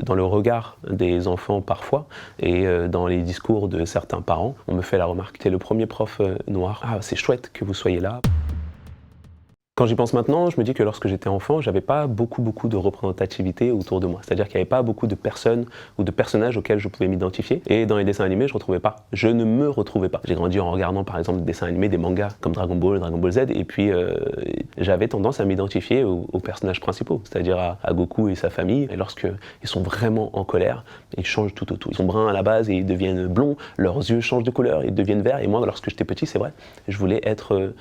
dans le regard des enfants parfois et dans les discours de certains parents, on me fait la remarque. T'es le premier prof noir. Ah, c'est chouette que vous soyez là. Quand j'y pense maintenant, je me dis que lorsque j'étais enfant, j'avais pas beaucoup de représentativité autour de moi. C'est-à-dire qu'il n'y avait pas beaucoup de personnes ou de personnages auxquels je pouvais m'identifier. Et dans les dessins animés, je retrouvais pas. Je ne me retrouvais pas. J'ai grandi en regardant par exemple des dessins animés, des mangas comme Dragon Ball, Dragon Ball Z, et puis j'avais tendance à m'identifier aux personnages principaux, c'est-à-dire à Goku et sa famille. Et lorsqu'ils sont vraiment en colère, ils changent tout autour. Ils sont bruns à la base et ils deviennent blonds, leurs yeux changent de couleur, ils deviennent verts. Et moi, lorsque j'étais petit, c'est vrai, je voulais être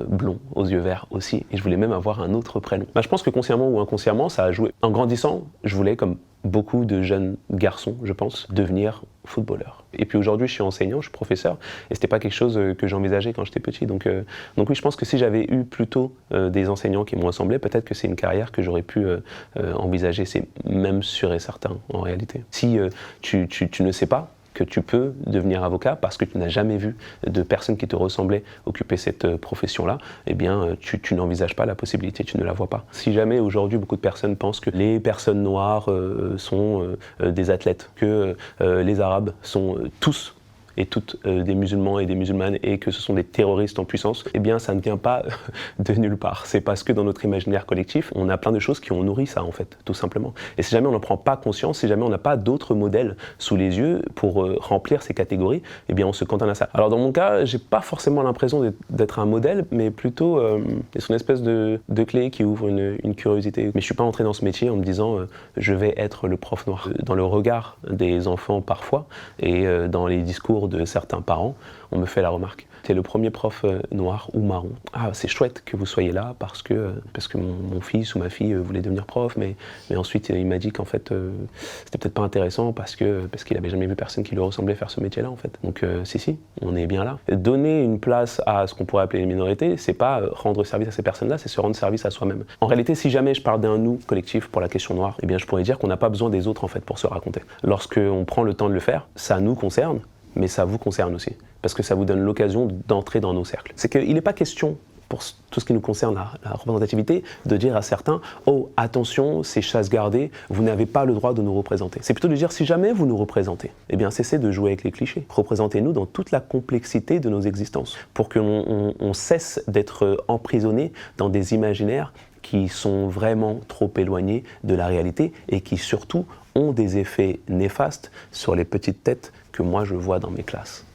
blond aux yeux verts aussi. Et je voulais même avoir un autre prénom. Je pense que consciemment ou inconsciemment, ça a joué. En grandissant, je voulais, comme beaucoup de jeunes garçons, je pense, devenir footballeur. Et puis aujourd'hui, je suis enseignant, je suis professeur, et c'était pas quelque chose que j'envisageais quand j'étais petit. Donc oui, je pense que si j'avais eu plutôt des enseignants qui me ressemblaient, peut-être que c'est une carrière que j'aurais pu envisager. C'est même sûr et certain, en réalité. Si tu ne sais pas que tu peux devenir avocat parce que tu n'as jamais vu de personnes qui te ressemblaient occuper cette profession-là, eh bien, tu n'envisages pas la possibilité, tu ne la vois pas. Si jamais aujourd'hui beaucoup de personnes pensent que les personnes noires sont des athlètes, que les Arabes sont tous et toutes des musulmans et des musulmanes et que ce sont des terroristes en puissance, eh bien ça ne vient pas de nulle part. C'est parce que dans notre imaginaire collectif, on a plein de choses qui ont nourri ça en fait, tout simplement. Et si jamais on n'en prend pas conscience, si jamais on n'a pas d'autres modèles sous les yeux pour remplir ces catégories, eh bien on se cantonne à ça. Alors dans mon cas, j'ai pas forcément l'impression d'être un modèle, mais plutôt c'est une espèce de clé qui ouvre une curiosité. Mais je suis pas entré dans ce métier en me disant je vais être le prof noir. Dans le regard des enfants parfois et dans les discours de certains parents, on me fait la remarque. T'es le premier prof noir ou marron. Ah, c'est chouette que vous soyez là parce que mon fils ou ma fille voulait devenir prof, mais ensuite il m'a dit qu'en fait c'était peut-être pas intéressant parce qu'il avait jamais vu personne qui lui ressemblait faire ce métier-là en fait. Donc si, on est bien là. Donner une place à ce qu'on pourrait appeler les minorités, c'est pas rendre service à ces personnes-là, c'est se rendre service à soi-même. En réalité, si jamais je parle d'un nous collectif pour la question noire, eh bien je pourrais dire qu'on n'a pas besoin des autres en fait pour se raconter. Lorsqu'on prend le temps de le faire, ça nous concerne, mais ça vous concerne aussi, parce que ça vous donne l'occasion d'entrer dans nos cercles. C'est qu'il n'est pas question, pour tout ce qui nous concerne la représentativité, de dire à certains « Oh, attention, c'est chasse gardée, vous n'avez pas le droit de nous représenter ». C'est plutôt de dire « Si jamais vous nous représentez, eh bien cessez de jouer avec les clichés. Représentez-nous dans toute la complexité de nos existences, pour qu'on cesse d'être emprisonné dans des imaginaires qui sont vraiment trop éloignés de la réalité et qui surtout ont des effets néfastes sur les petites têtes que moi je vois dans mes classes.